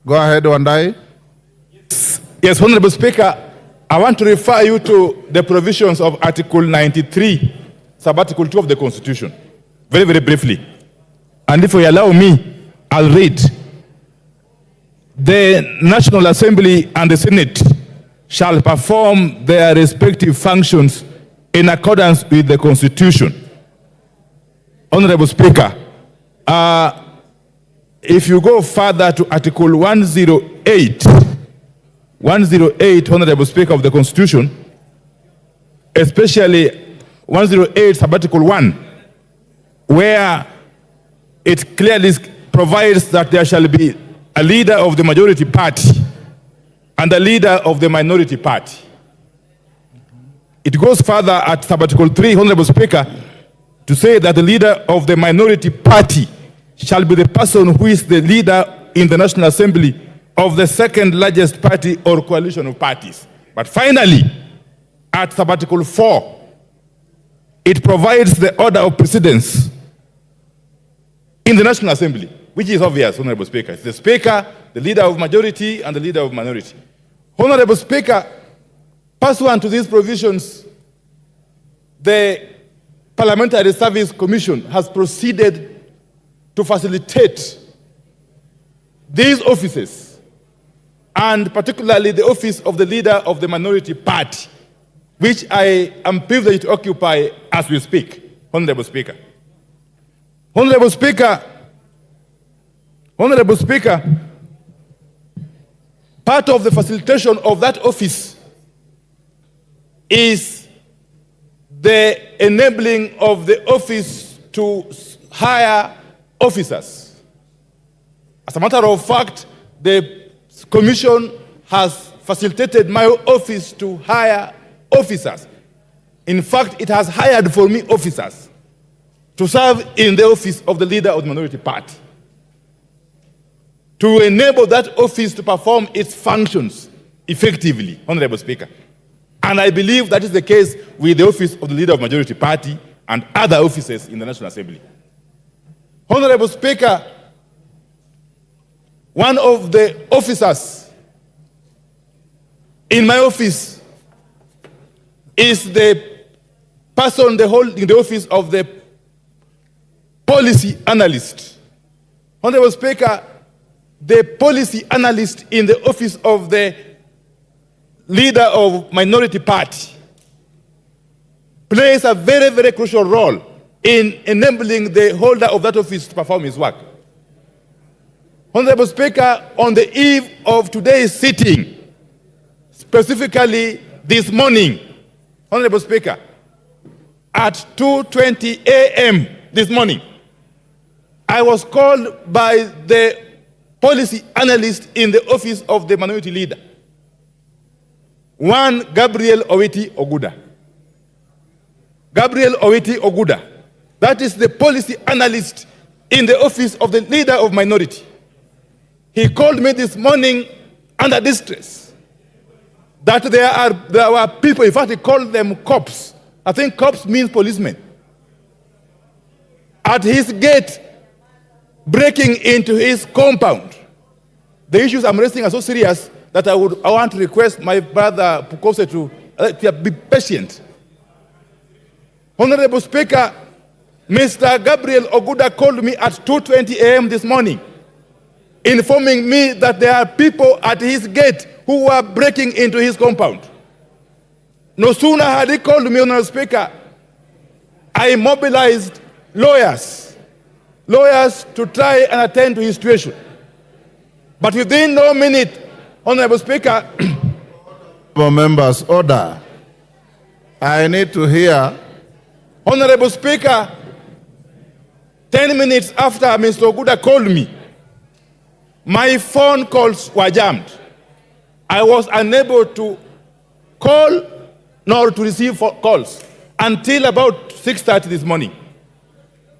Go ahead, Wandayi. Yes, Honorable Speaker, I want to refer you to the provisions of Article 93, Sub-Article 2 of the Constitution, very, very briefly. And if you allow me, I'll read. The National Assembly and the Senate shall perform their respective functions in accordance with the Constitution. Honorable Speaker, if you go further to Article 108, Honorable Speaker, of the Constitution, especially 108 Sub-Article 1, where it clearly provides that there shall be a leader of the majority party and a leader of the minority party. It goes further at Sub-Article 3, Honorable Speaker, to say that the leader of the minority party shall be the person who is the leader in the National Assembly of the second largest party or coalition of parties. But finally, at Sub-Article 4, it provides the order of precedence in the National Assembly, which is obvious, Honorable Speaker. It's the Speaker, the leader of majority, and the leader of minority. Honorable Speaker, pursuant to these provisions, the Parliamentary Service Commission has proceeded to facilitate these offices, and particularly the office of the leader of the minority party, which I am privileged to occupy as we speak, Honorable Speaker. Honorable Speaker, part of the facilitation of that office is the enabling of the office to hire officers. As a matter of fact, the Commission has facilitated my office to hire officers. In fact, it has hired for me officers to serve in the office of the leader of the minority party, to enable that office to perform its functions effectively, Honorable Speaker. And I believe that is the case with the office of the leader of the majority party and other offices in the National Assembly. Honorable Speaker, one of the officers in my office is the person holding the office of the policy analyst. Honorable Speaker, the policy analyst in the office of the leader of minority party plays a very, very crucial role in enabling the holder of that office to perform his work. Honorable Speaker, on the eve of today's sitting, specifically this morning, Honorable Speaker, at 2:20 a.m. this morning, I was called by the policy analyst in the office of the minority leader, one Gabriel Owiti Oguda. Gabriel Owiti Oguda, that is the policy analyst in the office of the leader of minority. He called me this morning under distress that there were people, in fact he called them cops. I think cops means policemen. At his gate, breaking into his compound. The issues I'm raising are so serious that I want to request my brother Pukose to be patient. Honorable Speaker, Mr. Gabriel Oguda called me at 2:20 a.m. this morning, informing me that there are people at his gate who were breaking into his compound. No sooner had he called me, Honorable Speaker, I mobilized lawyers to try and attend to his situation. But within no minute, Honorable Speaker, Members, order. I need to hear. Honorable Speaker, 10 minutes after Mr. Oguda called me, my phone calls were jammed. I was unable to call nor to receive calls until about 6:30 this morning.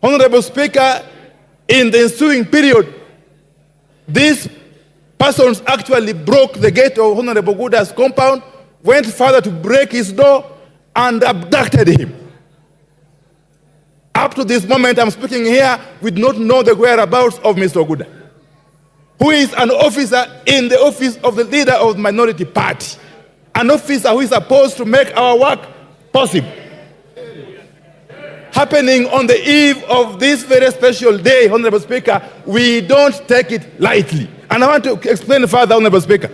Honorable Speaker, in the ensuing period, these persons actually broke the gate of Honorable Oguda's compound, went further to break his door, and abducted him. Up to this moment I'm speaking here, we do not know the whereabouts of Mr. Oguda. who is an officer in the office of the leader of the minority party, an officer who is supposed to make our work possible, happening on the eve of this very special day, Honorable Speaker, we don't take it lightly. And I want to explain further, Honorable Speaker.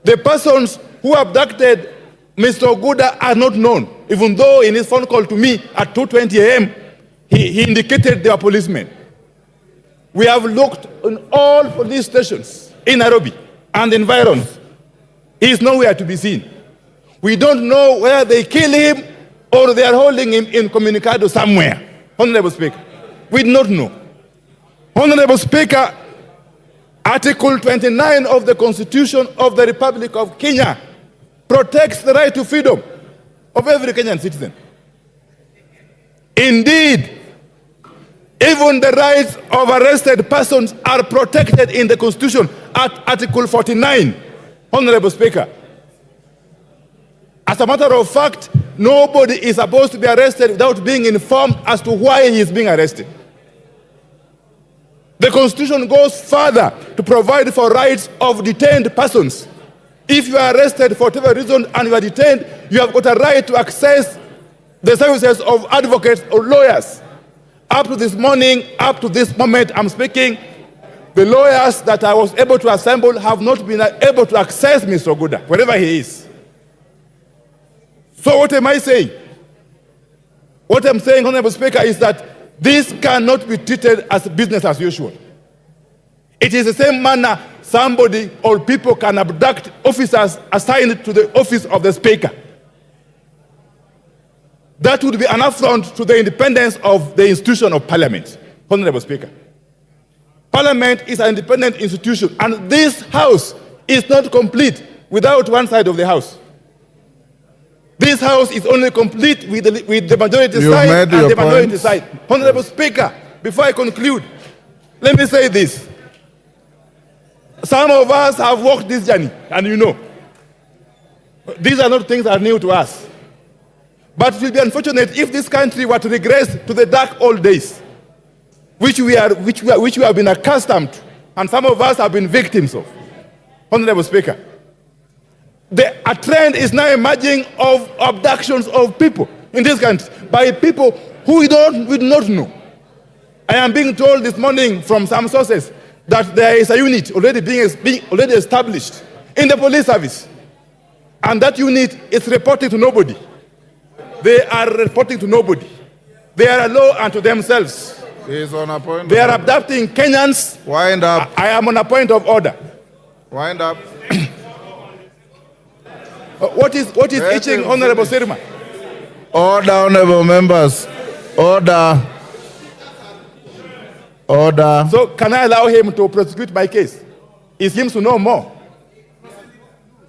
The persons who abducted Mr. Oguda are not known, even though in his phone call to me at 2:20 a.m., he indicated they were policemen. We have looked in all police stations in Nairobi and environs. He is nowhere to be seen. We don't know whether they kill him or they are holding him incommunicado somewhere. Honorable Speaker, we do not know. Honorable Speaker, Article 29 of the Constitution of the Republic of Kenya protects the right to freedom of every Kenyan citizen. Indeed, even the rights of arrested persons are protected in the Constitution at Article 49, Honorable Speaker. As a matter of fact, nobody is supposed to be arrested without being informed as to why he is being arrested. The Constitution goes further to provide for rights of detained persons. If you are arrested for whatever reason and you are detained, you have got a right to access the services of advocates or lawyers. Up to this morning, up to this moment I'm speaking, the lawyers that I was able to assemble have not been able to access Mr. Oguda, wherever he is. So what am I saying? What I'm saying, Honorable Speaker, is that this cannot be treated as business as usual. It is the same manner somebody or people can abduct officers assigned to the office of the Speaker. That would be an affront to the independence of the institution of Parliament, Honorable Speaker. Parliament is an independent institution, and this House is not complete without one side of the House. This House is only complete with the majority side and the minority side. Honorable Speaker, before I conclude, let me say this. Some of us have walked this journey, and you know, these are not things that are new to us. But it will be unfortunate if this country were to regress to the dark old days, which we have been accustomed to, and some of us have been victims of. Honorable Speaker, a trend is now emerging of abductions of people in this country by people who we do not know. I am being told this morning from some sources that there is a unit already being established in the police service, and that unit is reporting to nobody. They are reporting to nobody. They are a law unto themselves. He is on a point. They are abducting Kenyans. Wind up. I am on a point of order. Wind up. What is itching, Honorable Herman? Order, honorable members. Order. Order. So can I allow him to prosecute my case? He seems to know more.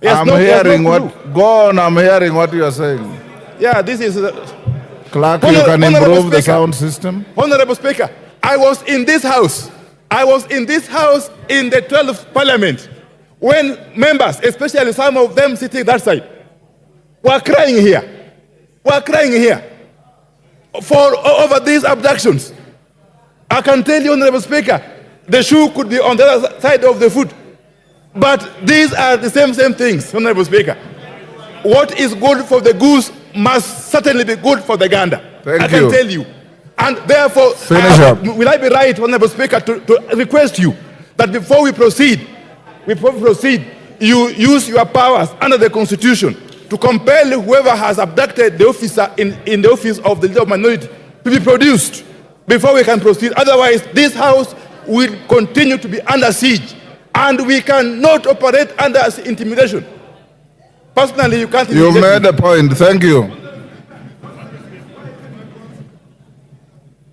I'm hearing what. Go on. I'm hearing what you are saying. Yeah, this is. Clerk, you can improve the sound system. Honorable Speaker, I was in this house. I was in this house in the 12th Parliament when members, especially some of them sitting that side, were crying here. Were crying here over these abductions. I can tell you, Honorable Speaker, the shoe could be on the other side of the foot. But these are the same things, Honorable Speaker. What is good for the goose must certainly be good for the gander. Thank I can you. tell you. And therefore, will I be right, Honorable Speaker, to request you that before we proceed, you use your powers under the Constitution to compel whoever has abducted the officer in the office of the leader of minority to be produced before we can proceed. Otherwise, this House will continue to be under siege, and we cannot operate under intimidation. Personally, you can't. You made a point. Thank you.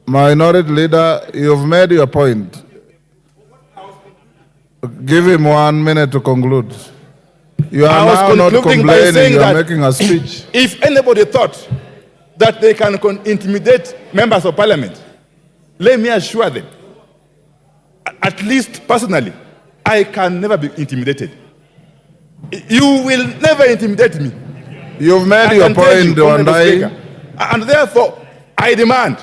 Minority Leader, you've made your point. Give him 1 minute to conclude. You are now not complaining, you are making a speech. If anybody thought that they can intimidate members of Parliament, let me assure them, at least personally, I can never be intimidated. You will never intimidate me. You've made your point, Wandayi. And therefore, I demand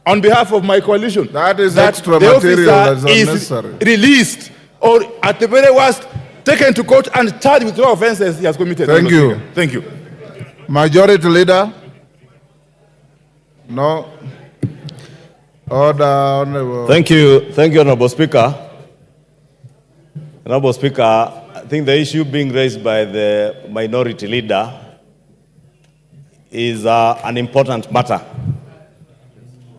on behalf of my coalition that extra the material officer that's is unnecessary. Released, or at the very worst, taken to court and charged with all offenses he has committed. Thank you. Thank you. Majority Leader? No. Order, Honorable. Thank you, Honorable Speaker. Honorable Speaker, I think the issue being raised by the minority leader is an important matter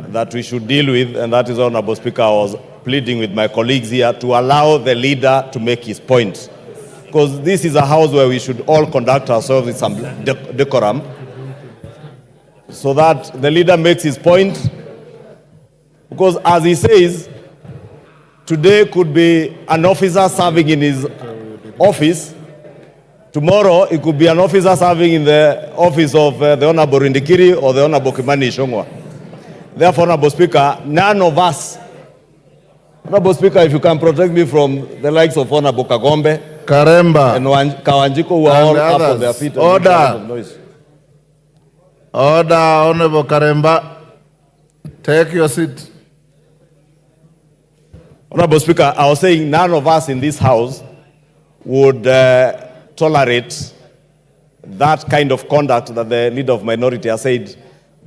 that we should deal with, and that is, Honorable Speaker, I was pleading with my colleagues here to allow the leader to make his point. Because this is a house where we should all conduct ourselves with some decorum, so that the leader makes his point. Because as he says, today could be an officer serving in his office. Tomorrow, it could be an officer serving in the office of the Honorable Rindikiri or the Honorable Kimani Ichungwa. Therefore, Honorable Speaker, none of us, Honorable Speaker, if you can protect me from the likes of Honorable Kagombe, Karemba, and Kawanjiko, who are all up on their feet. Order. Order, Honorable Karemba. Take your seat. Honorable Speaker, I was saying none of us in this House would tolerate that kind of conduct that the leader of minority has said.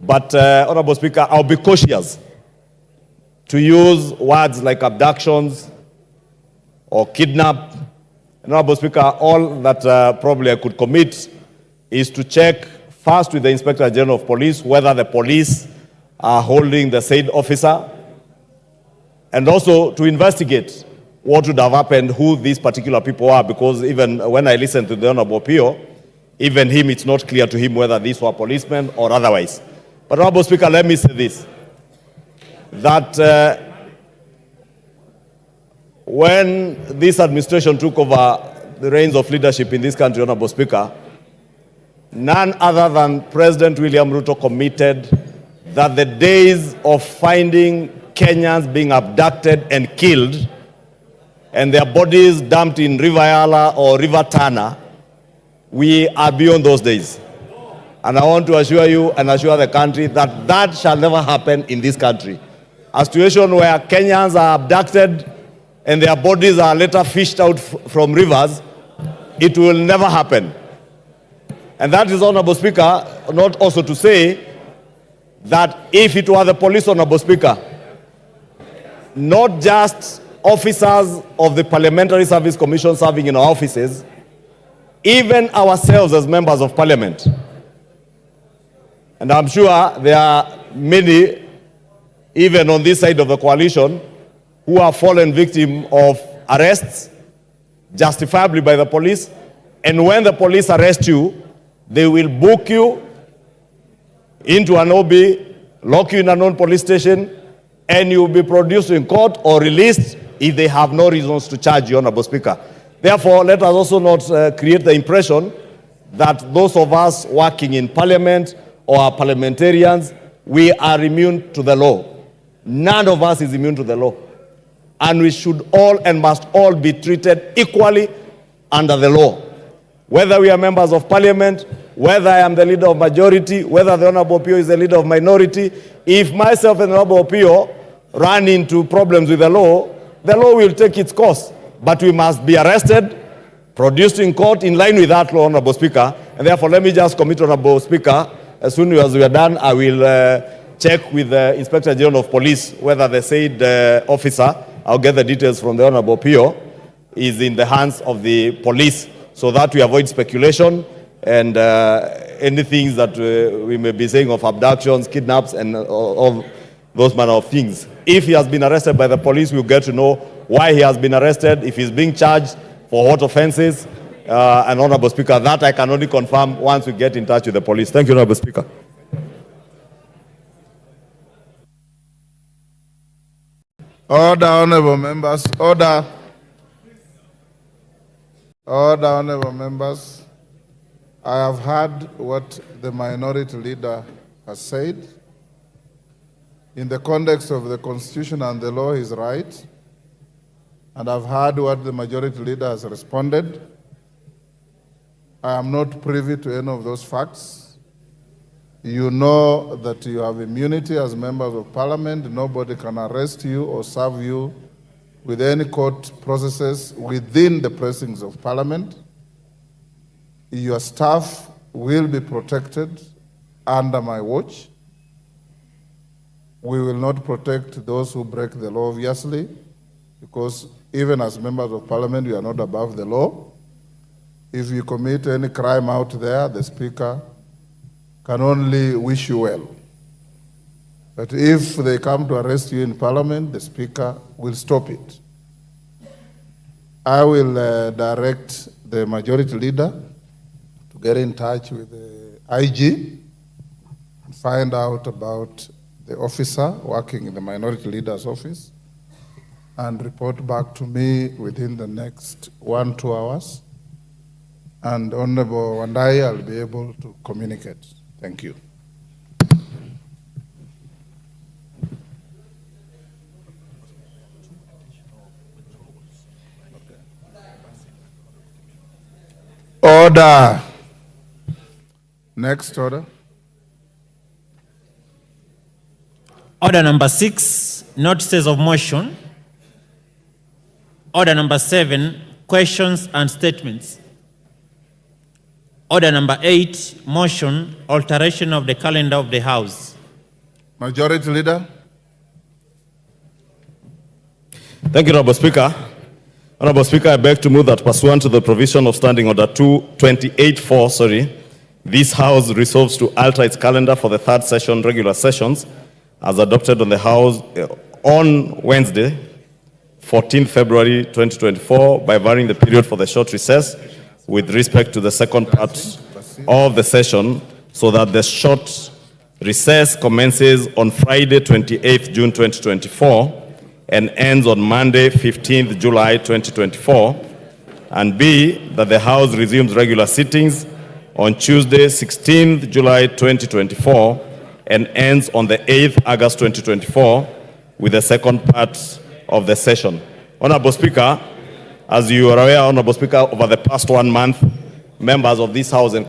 But, Honorable Speaker, I'll be cautious to use words like abductions or kidnap. Honorable Speaker, all that probably I could commit is to check first with the Inspector General of Police whether the police are holding the said officer, and also to investigate what would have happened, who these particular people are, because even when I listened to the Honorable Opiyo, even him, it's not clear to him whether these were policemen or otherwise. But, Honorable Speaker, let me say this, that when this administration took over the reins of leadership in this country, Honorable Speaker, none other than President William Ruto committed that the days of finding Kenyans being abducted and killed and their bodies dumped in River Yala or River Tana, we are beyond those days. And I want to assure you and assure the country that that shall never happen in this country. A situation where Kenyans are abducted and their bodies are later fished out from rivers, it will never happen. And that is, Honorable Speaker, not also to say that if it were the police, Honorable Speaker, not just officers of the Parliamentary Service Commission serving in our offices, even ourselves as members of Parliament. And I'm sure there are many, even on this side of the coalition, who have fallen victim of arrests, justifiably by the police. And when the police arrest you, they will book you into an OB, lock you in a non-police station, and you will be produced in court or released if they have no reasons to charge you, Honorable Speaker. Therefore, let us also not create the impression that those of us working in Parliament or are parliamentarians, we are immune to the law. None of us is immune to the law. And we should all and must all be treated equally under the law. Whether we are members of Parliament, whether I am the leader of majority, whether the Honorable Opiyo is the leader of minority, if myself and the Honorable Opiyo run into problems with the law will take its course. But we must be arrested, produced in court in line with that law, Honorable Speaker. And therefore, let me just commit, Honorable Speaker, as soon as we are done, I will check with the Inspector General of Police whether the said officer, I'll get the details from the Honorable Opiyo, is in the hands of the police, so that we avoid speculation and anything that we may be saying of abductions, kidnaps, and all those manner of things. If he has been arrested by the police, we'll get to know why he has been arrested, if he's being charged for what offenses, and Honorable Speaker, that I can only confirm once we get in touch with the police. Thank you, Honorable Speaker. Order, honorable members. Order. Order, honorable members. I have heard what the minority leader has said. In the context of the Constitution and the law, he's right. And I've heard what the majority leader has responded. I am not privy to any of those facts. You know that you have immunity as members of parliament. Nobody can arrest you or serve you with any court processes within the precincts of parliament. Your staff will be protected under my watch. We will not protect those who break the law, obviously, because even as members of parliament, we are not above the law. If you commit any crime out there, the speaker can only wish you well. But if they come to arrest you in parliament, the speaker will stop it. I will direct the majority leader to get in touch with the IG and find out about the officer working in the minority leader's office and report back to me within the next 1-2 hours. And Honorable Wandayi, I'll be able to communicate. Thank you. Order. Next order. Order number 6, notices of motion. Order number 7, questions and statements. Order number 8, motion, alteration of the calendar of the House. Majority Leader. Thank you, Honorable Speaker. Honorable Speaker, I beg to move that pursuant to the provision of Standing Order 228-4, this House resolves to alter its calendar for the third session, regular sessions, as adopted on the House on Wednesday, 14th February 2024, by varying the period for the short recess with respect to the second part of the session, so that the short recess commences on Friday, 28th June 2024, and ends on Monday, 15th July 2024, and B, that the House resumes regular sittings on Tuesday, 16th July 2024, and ends on the 8th August 2024, with the second part of the session. Honorable Speaker, as you are aware, Honorable Speaker, over the past 1 month, members of this House